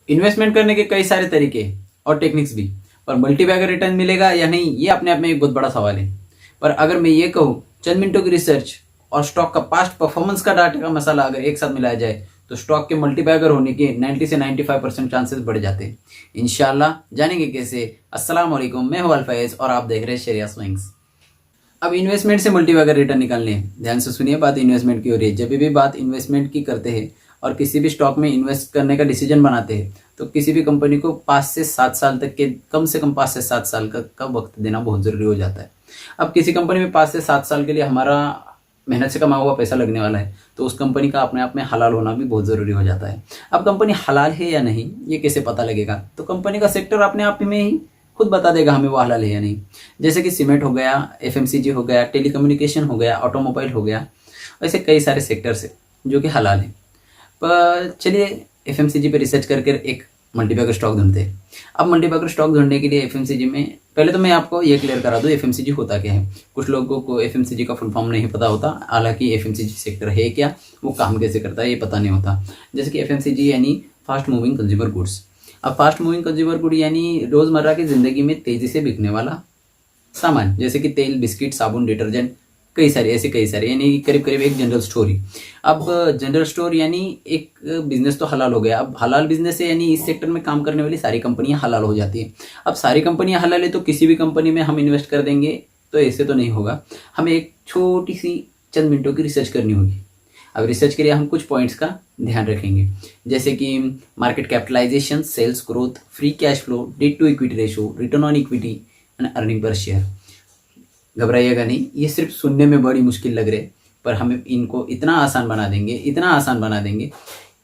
Investment करने के कई सारे तरीके और टेक्निक्स भी, पर मल्टीबैगर रिटर्न मिलेगा या नहीं ये अपने आप में एक बहुत बड़ा सवाल है। पर अगर मैं ये कहूँ, चंद मिनटों की रिसर्च और स्टॉक का पास्ट परफॉर्मेंस का डाटा का मसाला अगर एक साथ मिलाया जाए तो स्टॉक के मल्टीबैगर होने के 90 से 95% चांसेस बढ़ जाते हैं। इंशाल्लाह जानेंगे कैसे। अस्सलाम वालेकुम, मैं हूं अल-फैज़ और आप देख रहे हैं शरिया स्विंग्स। अब इन्वेस्टमेंट से मल्टीबैगर रिटर्न निकालने, ध्यान से सुनिए, बात इन्वेस्टमेंट की हो रही है। जब भी बात इन्वेस्टमेंट की करते हैं और किसी भी स्टॉक में इन्वेस्ट करने का डिसीजन बनाते हैं तो किसी भी कंपनी को 5 से 7 साल तक के, कम से कम 5 से 7 साल का वक्त देना बहुत ज़रूरी हो जाता है। अब किसी कंपनी में 5 से 7 साल के लिए हमारा मेहनत से कमा हुआ पैसा लगने वाला है तो उस कंपनी का अपने आप में हलाल होना भी बहुत ज़रूरी हो जाता है। अब कंपनी हलाल है या नहीं ये कैसे पता लगेगा? तो कंपनी का सेक्टर अपने आप में ही खुद बता देगा हमें वो हलाल है या नहीं। जैसे कि सीमेंट हो गया, एफएमसीजी हो गया, टेलीकम्युनिकेशन हो गया, ऑटोमोबाइल हो गया, ऐसे कई सारे सेक्टर्स है जो कि हलाल है। पर चलिए एफएमसीजी पे रिसर्च करके एक मल्टीबैगर स्टॉक ढूंढते हैं। अब मल्टीबैगर स्टॉक ढूंढने के लिए एफएमसीजी में पहले तो मैं आपको ये क्लियर करा दूँ एफएमसीजी होता क्या है। कुछ लोगों को एफएमसीजी का फुल फॉर्म नहीं पता होता, हालांकि एफएमसीजी सेक्टर है क्या, वो काम कैसे करता है ये पता नहीं होता। जैसे कि एफएमसीजी यानी फास्ट मूविंग कंज्यूमर गुड्स। अब फास्ट मूविंग कंज्यूमर गुड यानी रोज़मर्रा की ज़िंदगी में तेज़ी से बिकने वाला सामान, जैसे कि तेल, बिस्किट, साबुन, डिटर्जेंट, कई सारे यानी करीब करीब एक जनरल स्टोर ही। अब जनरल स्टोर यानी एक बिजनेस तो हलाल हो गया। अब हलाल बिजनेस है यानी इस सेक्टर में काम करने वाली सारी कंपनियां हलाल हो जाती हैं। अब सारी कंपनियां हलाल है तो किसी भी कंपनी में हम इन्वेस्ट कर देंगे तो ऐसे तो नहीं होगा। हमें एक छोटी सी चंद मिनटों की रिसर्च करनी होगी। अब रिसर्च के लिए हम कुछ पॉइंट्स का ध्यान रखेंगे, जैसे कि market capitalisation, sales growth, free cash flow, debt to equity ratio, return on equity and earning per share. घबराइएगा नहीं, ये सिर्फ सुनने में बड़ी मुश्किल लग रहे पर हमें इनको इतना आसान बना देंगे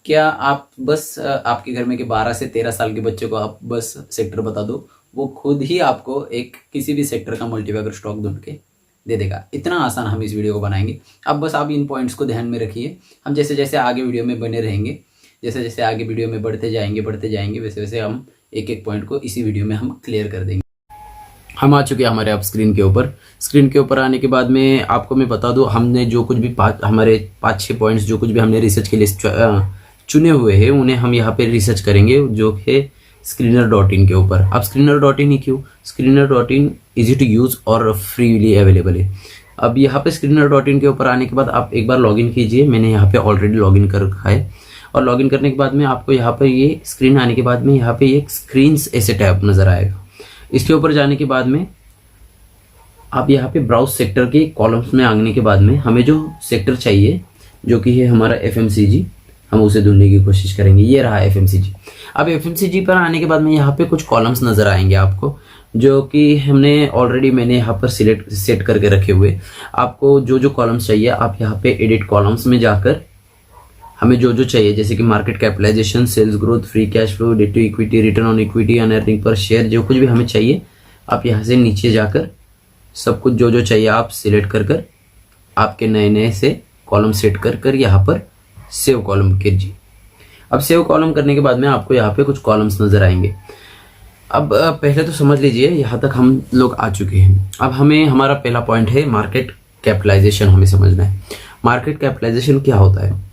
क्या आप बस आपके घर में के 12 से 13 साल के बच्चे को आप बस सेक्टर बता दो, वो खुद ही आपको एक किसी भी सेक्टर का मल्टीबैगर स्टॉक ढूंढ के दे देगा। इतना आसान हम इस वीडियो को बनाएंगे। अब बस आप इन पॉइंट्स को ध्यान में रखिए। हम जैसे जैसे आगे वीडियो में बने रहेंगे, जैसे जैसे आगे वीडियो में बढ़ते जाएंगे वैसे वैसे हम एक एक पॉइंट को इसी वीडियो में हम क्लियर कर देंगे। हम आ चुके हैं हमारे आप स्क्रीन के ऊपर आने के बाद में आपको मैं बता दूं, हमने जो कुछ भी हमारे 5-6 पॉइंट्स जो कुछ भी हमने रिसर्च के लिए चुने हुए हैं उन्हें हम यहाँ पे रिसर्च करेंगे, जो है screener.in के ऊपर। अब screener.in ही क्यों? screener.in इजी टू यूज और फ्रीली अवेलेबल है। अब यहाँ पे screener.in के ऊपर आने के बाद आप एक बार लॉगिन कीजिए। मैंने यहाँ पे ऑलरेडी लॉगिन कर रखा है और लॉगिन करने के बाद में आपको यहाँ पर ये स्क्रीन आने के बाद में यहाँ पे एक स्क्रीन्स ऐसे टैब नजर आएगा। इसके ऊपर जाने के बाद में आप यहाँ पे ब्राउज सेक्टर के कॉलम्स में आने के बाद में हमें जो सेक्टर चाहिए जो कि है हमारा एफएमसीजी, हम उसे ढूंढने की कोशिश करेंगे। ये रहा एफएमसीजी। अब एफएमसीजी पर आने के बाद में यहाँ पे कुछ कॉलम्स नजर आएंगे आपको, जो कि मैंने यहाँ पर सेट करके रखे हुए। आपको जो जो कॉलम्स चाहिए आप यहाँ पे एडिट कॉलम्स में जाकर हमें जो जो चाहिए, जैसे कि market capitalisation, sales growth, free cash flow, debt to equity, return on equity and earning per share, जो कुछ भी हमें चाहिए आप यहाँ से नीचे जाकर सब कुछ जो जो चाहिए आप सिलेक्ट कर आपके नए से कॉलम सेट कर यहाँ पर सेव कॉलम कीजिए। अब सेव कॉलम करने के बाद में आपको यहाँ पे कुछ कॉलम्स नजर आएंगे। अब पहले तो समझ लीजिए यहाँ तक हम लोग आ चुके हैं। अब हमें हमारा पहला पॉइंट है मार्केट कैपिटलाइजेशन, हमें समझना है मार्केट कैपिटलाइजेशन क्या होता है।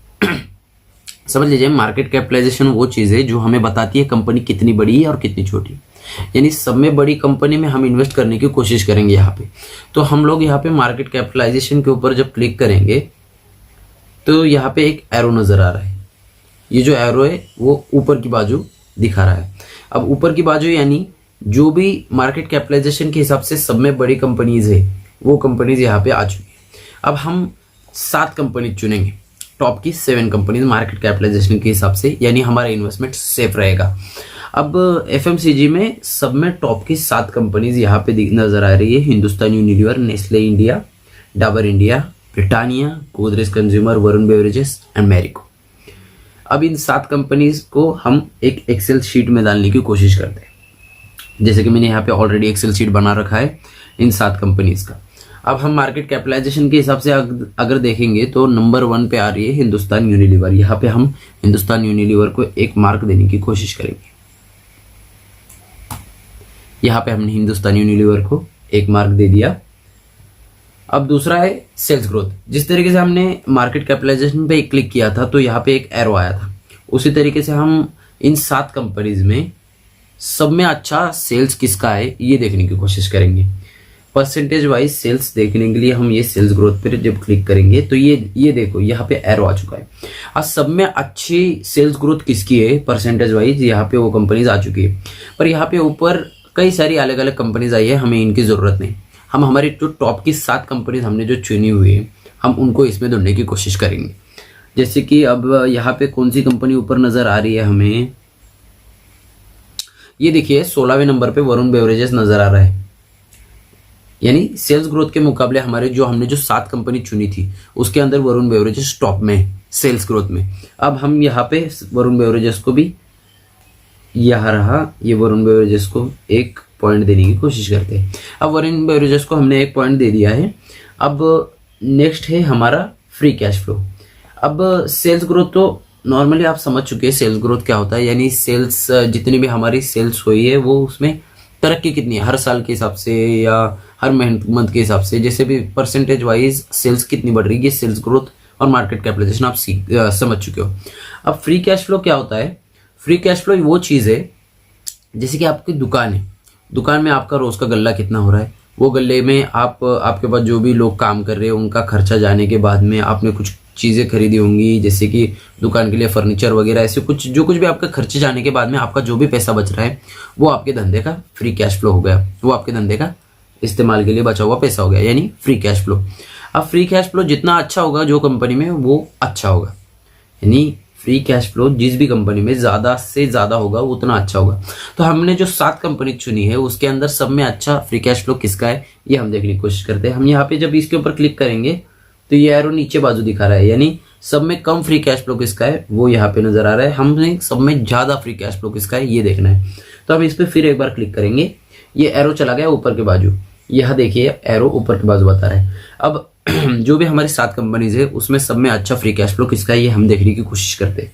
समझ लीजिए मार्केट कैपिटलाइजेशन वो चीज़ है जो हमें बताती है कंपनी कितनी बड़ी है और कितनी छोटी है। यानी सब में बड़ी कंपनी में हम इन्वेस्ट करने की कोशिश करेंगे यहाँ पे, तो हम लोग यहाँ पे मार्केट कैपिटलाइजेशन के ऊपर जब क्लिक करेंगे तो यहाँ पे एक एरो नजर आ रहा है। ये जो एरो है वो ऊपर की बाजू दिखा रहा है। अब ऊपर की बाजू यानी जो भी मार्केट कैपिटलाइजेशन के हिसाब से सब में बड़ी कंपनीज है वो कंपनीज यहाँ पे आ चुकी है। अब हम 7 कंपनी चुनेंगे, टॉप की 7 कंपनीज मार्केट कैपिटलाइजेशन के हिसाब से, यानी हमारा इन्वेस्टमेंट सेफ रहेगा। अब एफएमसीजी में सब में टॉप की 7 कंपनीज यहाँ पे नजर आ रही है। Hindustan Unilever, Nestle India, Dabur India, Britannia, Godrej consumer, Varun beverages and Marico. अब इन 7 कंपनीज को हम एक एक्सेल शीट में डालने की कोशिश करते हैं। जैसे कि मैंने यहाँ पे ऑलरेडी एक्सेल शीट बना रखा है इन 7 कंपनीज का। अब हम मार्केट कैपिटलाइजेशन के हिसाब से अगर देखेंगे तो नंबर 1 पे आ रही है हिंदुस्तान यूनिलीवर। यहाँ पे हम हिंदुस्तान यूनिलीवर को एक मार्क देने की कोशिश करेंगे। यहाँ पे हमने हिंदुस्तान यूनिलीवर को एक मार्क दे दिया। अब दूसरा है सेल्स ग्रोथ। जिस तरीके से हमने मार्केट कैपिटलाइजेशन पे क्लिक किया था तो यहाँ पे एक एरो आया था, उसी तरीके से हम इन 7 कंपनीज में सब में अच्छा सेल्स किसका है ये देखने की कोशिश करेंगे। परसेंटेज वाइज सेल्स देखने के लिए हम ये सेल्स ग्रोथ पर जब क्लिक करेंगे तो ये देखो यहाँ पे एरो आ चुका है। आज सब में अच्छी सेल्स ग्रोथ किसकी है परसेंटेज वाइज, यहाँ पे वो कंपनीज आ चुकी है। पर यहाँ पे ऊपर कई सारी अलग अलग कंपनीज आई है, हमें इनकी जरूरत नहीं। हम हमारी जो टॉप की 7 कंपनीज हमने जो चुनी हुई है हम उनको इसमें ढूंढने की कोशिश करेंगे। जैसे कि अब यहाँ पे कौन सी कंपनी ऊपर नजर आ रही है हमें, ये देखिए 16वें नंबर पे वरुण बेवरेजेस नजर आ रहा है। यानी सेल्स ग्रोथ के मुकाबले हमने जो 7 कंपनी चुनी थी उसके अंदर वरुण बेवरेजेस टॉप में सेल्स ग्रोथ में। अब हम यहाँ पे वरुण बेवरेजेस को भी, यहाँ रहा ये वरुण बेवरेजेस को 1 पॉइंट देने की कोशिश करते हैं। अब वरुण बेवरेजेस को हमने 1 पॉइंट दे दिया है। अब नेक्स्ट है हमारा फ्री कैश फ्लो। अब सेल्स ग्रोथ तो नॉर्मली आप समझ चुके हैं सेल्स ग्रोथ क्या होता है, यानी सेल्स जितनी भी हमारी सेल्स हुई है वो उसमें तरक्की कितनी है हर साल के हिसाब से या हर मंथ के हिसाब से, जैसे भी परसेंटेज वाइज सेल्स कितनी बढ़ रही है, सेल्स ग्रोथ और मार्केट कैपिटलाइजेशन आप समझ चुके हो। अब फ्री कैश फ्लो क्या होता है, फ्री कैश फ्लो वो चीज़ है जैसे कि आपकी दुकान है, दुकान में आपका रोज का गल्ला कितना हो रहा है, वो गल्ले में आपके पास जो भी लोग काम कर रहे हैं उनका खर्चा जाने के बाद में आपने कुछ चीज़ें खरीदी होंगी, जैसे कि दुकान के लिए फर्नीचर वगैरह, ऐसे जो कुछ भी आपका खर्चे जाने के बाद में आपका जो भी पैसा बच रहा है वो आपके धंधे का फ्री कैश फ्लो हो गया, वो आपके धंधे का इस्तेमाल के लिए बचा हुआ पैसा हो गया, यानी फ्री कैश फ्लो। अब फ्री कैश फ्लो जितना अच्छा होगा जो कंपनी में वो अच्छा होगा, यानी फ्री कैश फ्लो जिस भी कंपनी में ज़्यादा से ज़्यादा होगा वो उतना अच्छा होगा। तो हमने जो 7 कंपनी चुनी है उसके अंदर सब में अच्छा फ्री कैश फ्लो किसका है ये हम देखने की कोशिश करते हैं। हम यहाँ पे जब इसके ऊपर क्लिक करेंगे तो ये एरो नीचे बाजू दिखा रहा है, यानी सब में कम फ्री कैश फ्लो किसका है वो यहाँ पे नजर आ रहा है। हमने सब में ज़्यादा फ्री कैश फ्लो किसका है ये देखना है। तो हम इस पर फिर एक बार क्लिक करेंगे, ये एरो चला गया ऊपर के बाजू, यह देखिए एरो ऊपर के बाजू बता रहा है। अब जो भी हमारी 7 कंपनीज है उसमें सब में अच्छा फ्री कैश फ्लो किसका है ये हम देखने की कोशिश करते हैं।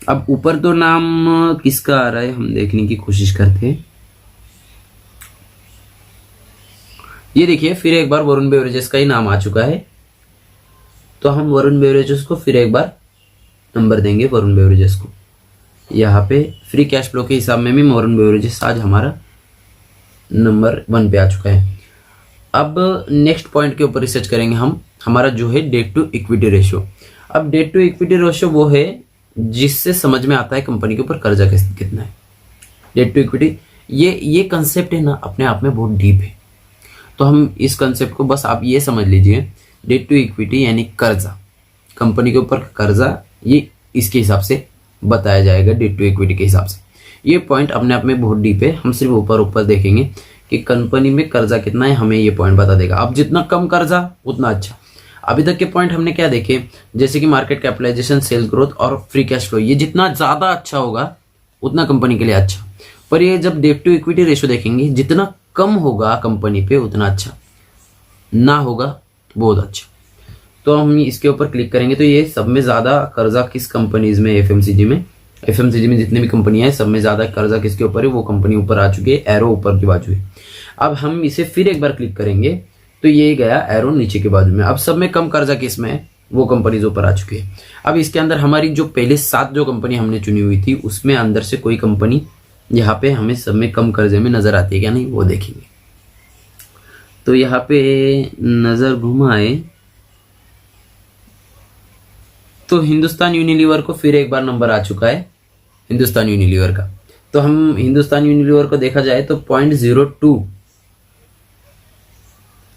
अब ऊपर तो नाम किसका आ रहा है हम देखने की कोशिश करते हैं। ये देखिए फिर एक बार वरुण बेवरेजेस का ही नाम आ चुका है, तो हम वरुण बेवरेजेस को फिर एक बार नंबर देंगे वरुण बेवरेजेस को। यहाँ पे फ्री कैश फ्लो के हिसाब में भी वरुण बेवरेजेस आज हमारा नंबर 1 पे आ चुका है। अब नेक्स्ट पॉइंट के ऊपर रिसर्च करेंगे हम, हमारा जो है डेट टू इक्विटी रेशियो। अब डेट टू इक्विटी रेशियो वो है जिससे समझ में आता है कंपनी के ऊपर कर्जा कितना है। डेट टू इक्विटी ये कंसेप्ट है ना अपने आप में बहुत डीप है, तो हम इस कंसेप्ट को बस आप ये समझ लीजिए, डेट टू इक्विटी यानी कर्जा, कंपनी के ऊपर कर्जा, ये इसके हिसाब से बताया जाएगा डेट टू इक्विटी के हिसाब से। ये पॉइंट अपने आप में बहुत डीप है, हम सिर्फ ऊपर देखेंगे कि कंपनी में कर्जा कितना है, हमें ये पॉइंट बता देगा। अब जितना कम कर्जा उतना अच्छा। अभी तक के पॉइंट हमने क्या देखे, जैसे कि मार्केट कैपिटलाइजेशन, सेल्स ग्रोथ और फ्री कैश फ्लो, ये जितना ज्यादा अच्छा होगा उतना कंपनी के लिए अच्छा। पर ये जब डेट टू इक्विटी रेशियो देखेंगे, जितना कम होगा कंपनी पे उतना अच्छा, ना होगा बहुत अच्छा। तो हम इसके ऊपर क्लिक करेंगे तो ये सब में ज्यादा कर्जा किस कंपनीज में, एफएमसीजी में जितनी भी कंपनियां हैं सब में ज्यादा कर्जा किसके ऊपर है, वो कंपनी ऊपर आ चुकी है, एरो ऊपर की बाजू है। अब हम इसे फिर एक बार क्लिक करेंगे तो ये गया एरो नीचे के बाजू में। अब सब में कम कर्जा किस में है, वो कंपनीज ऊपर आ चुकी है। अब इसके अंदर हमारी जो पहले 7 जो कंपनी हमने चुनी हुई थी उसमें अंदर से कोई कंपनी यहाँ पे हमें सब में कम कर्जे में नजर आती है क्या, नहीं वो देखेंगे। तो यहाँ पे नजर घुमाए तो हिंदुस्तान यूनिलीवर को फिर एक बार नंबर आ चुका है, हिंदुस्तान यूनिलीवर का। तो हम हिंदुस्तान यूनिलीवर को देखा जाए तो 0.02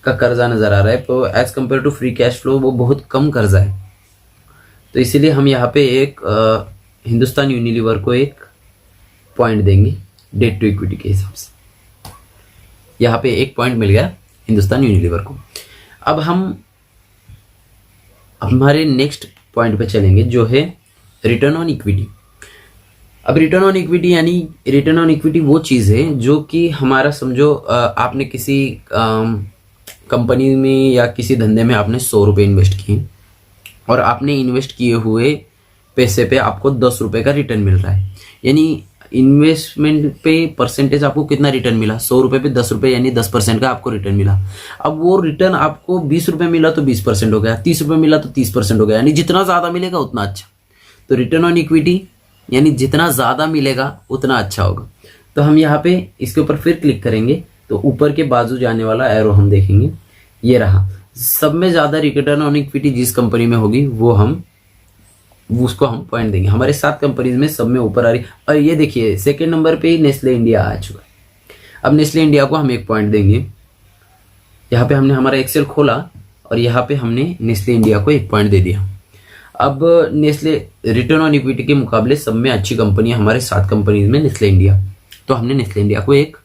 का कर्जा नजर आ रहा है, तो as compared to free cash flow वो बहुत कम कर्जा है। तो इसीलिए हम यहाँ पे एक हिंदुस्तान यूनिलीवर को 1 पॉइंट देंगे डेट टू इक्विटी के हिसाब से। यहाँ पे 1 पॉइंट मिल गया हिंदुस्तान यूनिलीवर को। अब हम हमारे नेक्स्ट पॉइंट पे चलेंगे जो है रिटर्न ऑन इक्विटी। अब रिटर्न ऑन इक्विटी यानी रिटर्न ऑन इक्विटी वो चीज़ है जो कि हमारा समझो आपने किसी कंपनी में या किसी धंधे में आपने 100 रुपये इन्वेस्ट किए और आपने इन्वेस्ट किए हुए पैसे पे आपको 10 रुपये का रिटर्न मिल रहा है, यानी इन्वेस्टमेंट पे परसेंटेज आपको कितना रिटर्न मिला, 100 रुपये पे 10 रुपये यानी 10% का आपको रिटर्न मिला। अब वो रिटर्न आपको 20 रुपये मिला तो 20% हो गया, 30 रुपये मिला तो 30% हो गया, यानी जितना ज़्यादा मिलेगा उतना अच्छा। तो रिटर्न ऑन इक्विटी यानी जितना ज़्यादा मिलेगा उतना अच्छा होगा। तो हम यहाँ पे इसके ऊपर फिर क्लिक करेंगे तो ऊपर के बाजू जाने वाला एरो हम देखेंगे, ये रहा। सब में ज़्यादा रिटर्न ऑन इक्विटी जिस कंपनी में होगी उसको हम पॉइंट देंगे। हमारे 7 कंपनीज में सब में ऊपर आ रही। और ये देखिए सेकेंड नंबर पे ही नेस्ले इंडिया आ चुका है। अब नेस्ले इंडिया को हम 1 पॉइंट देंगे। यहाँ पे हमने हमारा एक्सेल खोला और यहाँ पे हमने नेस्ले इंडिया को 1 पॉइंट दे दिया। अब नेस्ले रिटर्न ऑन इक्विटी के मुकाबले सब में अच्छी कंपनी है हमारे 7 कंपनीज में नेस्ले इंडिया, तो हमने नेस्ले इंडिया को 1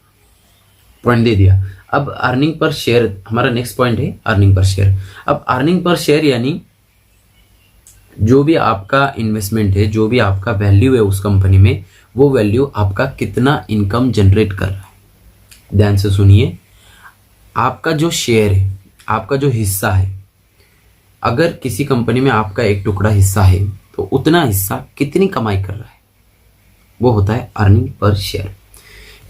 पॉइंट दे दिया। अब अर्निंग पर शेयर हमारा नेक्स्ट पॉइंट है, अर्निंग पर शेयर। अब अर्निंग पर शेयर यानी जो भी आपका इन्वेस्टमेंट है, जो भी आपका वैल्यू है उस कंपनी में, वो वैल्यू आपका कितना इनकम जनरेट कर रहा है। ध्यान से सुनिए, आपका जो शेयर है, आपका जो हिस्सा है, अगर किसी कंपनी में आपका 1 टुकड़ा हिस्सा है तो उतना हिस्सा कितनी कमाई कर रहा है, वो होता है अर्निंग पर शेयर।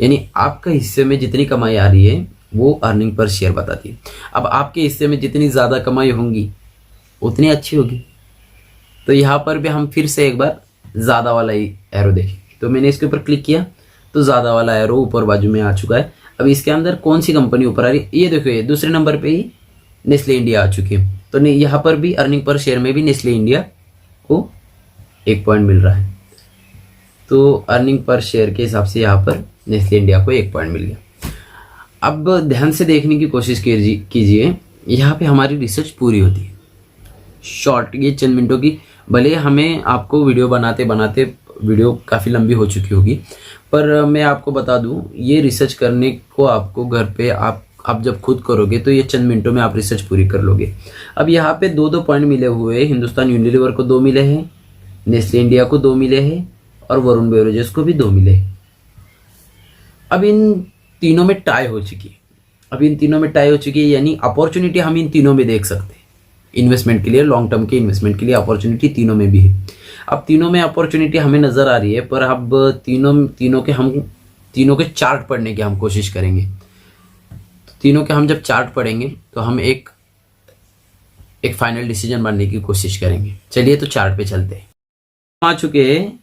यानी आपका हिस्से में जितनी कमाई आ रही है वो अर्निंग पर शेयर बताती है। अब आपके हिस्से में जितनी ज़्यादा कमाई होंगी उतनी अच्छी होगी। तो यहाँ पर भी हम फिर से एक बार ज़्यादा वाला ही एरो देखें। तो मैंने इसके ऊपर क्लिक किया तो ज़्यादा वाला एरो ऊपर बाजू में आ चुका है। अब इसके अंदर कौन सी कंपनी ऊपर आ रही है, ये देखो, ये दूसरे नंबर पे ही नेस्ले इंडिया आ चुकी है। तो यहाँ पर भी अर्निंग पर शेयर में भी नेस्ले इंडिया को 1 पॉइंट मिल रहा है। तो अर्निंग पर शेयर के हिसाब से यहाँ पर नेस्ले इंडिया को 1 पॉइंट मिल गया। अब ध्यान से देखने की कोशिश कीजिए, यहाँ पे हमारी रिसर्च पूरी होती है। शॉर्ट ये चंद मिनटों की, भले हमें आपको वीडियो बनाते बनाते वीडियो काफ़ी लंबी हो चुकी होगी, पर मैं आपको बता दूं, ये रिसर्च करने को आपको घर पे आप जब खुद करोगे तो ये चंद मिनटों में आप रिसर्च पूरी कर लोगे। अब यहाँ पे 2-2 पॉइंट मिले हुए, हिंदुस्तान यूनिलीवर को 2 मिले हैं, नेस्ले इंडिया को 2 मिले हैं और वरुण बेवरेजेस को भी 2 मिले हैं। अब इन तीनों में टाई हो चुकी है, यानी अपॉर्चुनिटी हम इन तीनों में देख सकते हैं। इन्वेस्टमेंट के लिए, लॉन्ग टर्म के इन्वेस्टमेंट के लिए अपॉर्चुनिटी तीनों में भी है। अब तीनों में अपॉर्चुनिटी हमें नजर आ रही है, पर अब तीनों के चार्ट पढ़ने की हम कोशिश करेंगे। तो तीनों के हम जब चार्ट पढ़ेंगे तो हम एक फाइनल डिसीजन बनने की कोशिश करेंगे। चलिए तो चार्ट पे चलते हैं। आ चुके हैं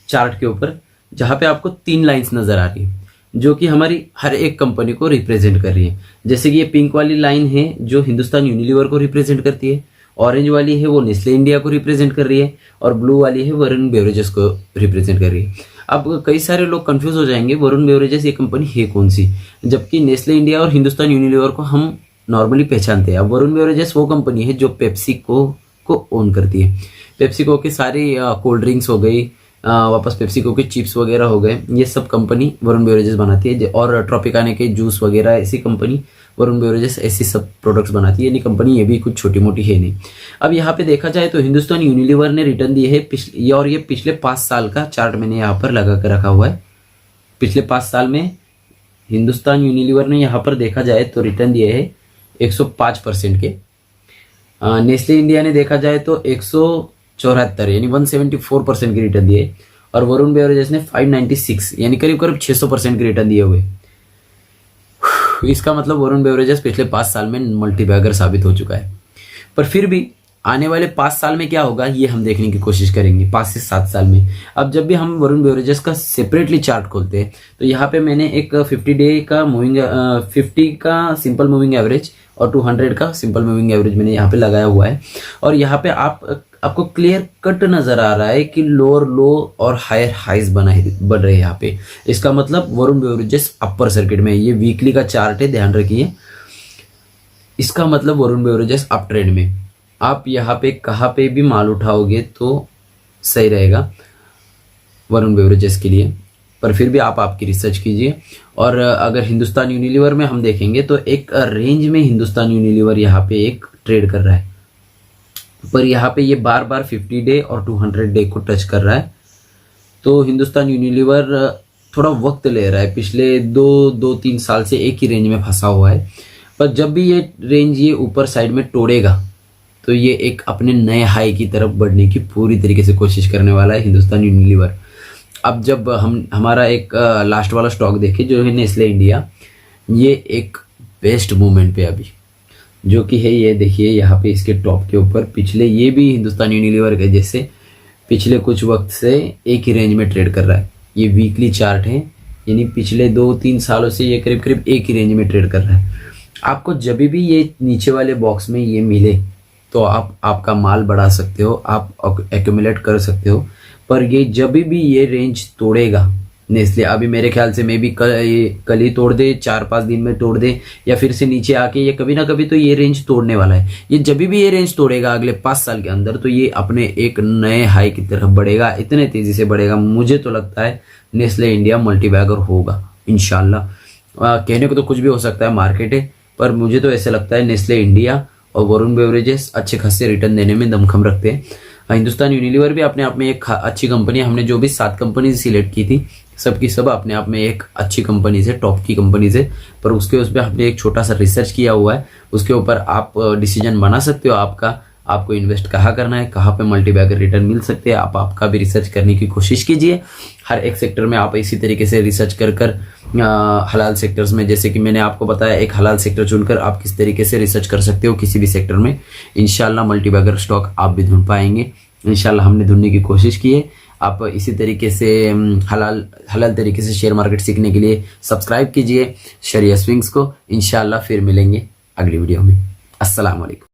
चार्ट के ऊपर, जहां पे आपको 3 लाइंस नजर आ रही है जो कि हमारी हर एक कंपनी को रिप्रेजेंट कर रही है। जैसे कि ये पिंक वाली लाइन है जो हिंदुस्तान यूनिलीवर को रिप्रेजेंट करती है, ऑरेंज वाली है वो नेस्ले इंडिया को रिप्रेजेंट कर रही है, और ब्लू वाली है वरुण बेवरेजेस को रिप्रेजेंट कर रही है। अब कई सारे लोग कंफ्यूज हो जाएंगे, वरुण बेवरेजेस ये कंपनी है कौन सी, जबकि नेस्ले इंडिया और हिंदुस्तान यूनिलीवर को हम नॉर्मली पहचानते हैं। अब वरुण बेवरेजेस वो कंपनी है जो पेप्सिको को ओन करती है। पेप्सिको की सारी कोल्ड ड्रिंक्स हो गई, वापस पेप्सिको के चिप्स वगैरह हो गए, ये सब कंपनी वरुण बेवरेजेस बनाती है। और ट्रॉपिकाना के जूस वगैरह ऐसी कंपनी वरुण बेवरेजेस ऐसी सब प्रोडक्ट्स बनाती है। यानी कंपनी ये भी कुछ छोटी मोटी है नहीं। अब यहाँ पे देखा जाए तो हिंदुस्तान यूनिलीवर ने रिटर्न दिए है और ये पिछले 5 साल का चार्ट मैंने यहाँ पर लगा कर रखा हुआ है। पिछले 5 साल में हिंदुस्तान यूनिलीवर ने यहाँ पर देखा जाए तो रिटर्न दिए है 105% के। नेस्ले इंडिया ने देखा जाए तो 174 यानी 174% की रिटर्न दिए, और वरुण बेवरेजेस ने 596 यानी करीब करीब 600% की रिटर्न दिए हुए। इसका मतलब वरुण बेवरेजेस पिछले 5 साल में मल्टीबैगर साबित हो चुका है। पर फिर भी आने वाले 5 साल में क्या होगा ये हम देखने की कोशिश करेंगे, 5 से 7 साल में। अब जब भी हम वरुण बेवरेजेस का सेपरेटली चार्ट खोलते हैं तो यहाँ पे मैंने एक 50 का सिंपल मूविंग एवरेज और 200 का सिंपल मूविंग एवरेज मैंने यहाँ पे लगाया हुआ है। और यहाँ पे आपको क्लियर कट नजर आ रहा है कि लोअर लो और हायर हाइज बन रहे हैं यहाँ पे। इसका मतलब वरुण बेवरेजेस अपर सर्किट में, ये वीकली का चार्ट है, ध्यान रखिए। इसका मतलब वरुण बेवरेजेस अप ट्रेंड में। आप यहाँ पे कहाँ पे भी माल उठाओगे तो सही रहेगा वरुण बेवरेजेस के लिए, पर फिर भी आप आपकी रिसर्च कीजिए। और अगर हिंदुस्तान यूनिलीवर में हम देखेंगे तो एक रेंज में हिंदुस्तान यूनिलीवर यहाँ पे एक ट्रेड कर रहा है, पर यहाँ पे ये बार बार 50 डे और 200 डे को टच कर रहा है। तो हिंदुस्तान यूनिलीवर थोड़ा वक्त ले रहा है, पिछले 2-3 साल से एक ही रेंज में फंसा हुआ है। पर जब भी ये रेंज ये ऊपर साइड में तोड़ेगा तो ये एक अपने नए हाई की तरफ बढ़ने की पूरी तरीके से कोशिश करने वाला है हिंदुस्तान यूनिलीवर। अब जब हम हमारा एक लास्ट वाला स्टॉक देखें जो है नेस्ले इंडिया, ये एक बेस्ट मूवमेंट पे अभी जो कि है, ये देखिए यहाँ पे इसके टॉप के ऊपर पिछले ये भी हिंदुस्तान यूनिलीवर के जैसे पिछले कुछ वक्त से एक ही रेंज में ट्रेड कर रहा है। ये वीकली चार्ट है, यानी पिछले 2-3 सालों से ये करीब करीब एक ही रेंज में ट्रेड कर रहा है। आपको जब भी ये नीचे वाले बॉक्स में ये मिले तो आप आपका माल बढ़ा सकते हो, आप एक्यूमुलेट कर सकते हो। पर ये जब भी ये रेंज तोड़ेगा नेस्ले, अभी मेरे ख्याल से मे भी कल ही तोड़ दे, 4-5 दिन में तोड़ दे, या फिर से नीचे आके ये कभी ना कभी तो ये रेंज तोड़ने वाला है। ये जब भी ये रेंज तोड़ेगा अगले 5 साल के अंदर, तो ये अपने एक नए हाई की तरफ बढ़ेगा, इतने तेजी से बढ़ेगा। मुझे तो लगता है नेस्ले इंडिया मल्टीबैगर होगा इंशाल्लाह। कहने को तो कुछ भी हो सकता है, मार्केट है, पर मुझे तो ऐसे लगता है नेस्ले इंडिया और वरुण बेवरेजेस अच्छे खासे रिटर्न देने में दमखम रखते हैं। हिंदुस्तान यूनिलीवर भी अपने आप में एक अच्छी कंपनी है। हमने जो भी 7 कंपनी सिलेक्ट की थी, सबकी सब अपने आप में एक अच्छी कंपनी से, टॉप की कंपनी से, पर उस पर हमने एक छोटा सा रिसर्च किया हुआ है। उसके ऊपर आप डिसीजन बना सकते हो आपको इन्वेस्ट कहाँ करना है, कहाँ पे मल्टीबैगर रिटर्न मिल सकते हैं। आप आपका भी रिसर्च करने की कोशिश कीजिए। हर एक सेक्टर में आप इसी तरीके से रिसर्च कर हलाल सेक्टर्स में, जैसे कि मैंने आपको बताया, एक हलाल सेक्टर चुनकर आप किस तरीके से रिसर्च कर सकते हो किसी भी सेक्टर में। इंशाल्लाह मल्टीबैगर स्टॉक आप भी ढूंढ पाएंगे। इंशाल्लाह हमने ढूंढने की कोशिश की है। आप इसी तरीके से हलाल तरीके से शेयर मार्केट सीखने के लिए सब्सक्राइब कीजिए शरिया स्विंग्स को। इंशाल्लाह फिर मिलेंगे अगली वीडियो में। अस्सलाम वालेकुम।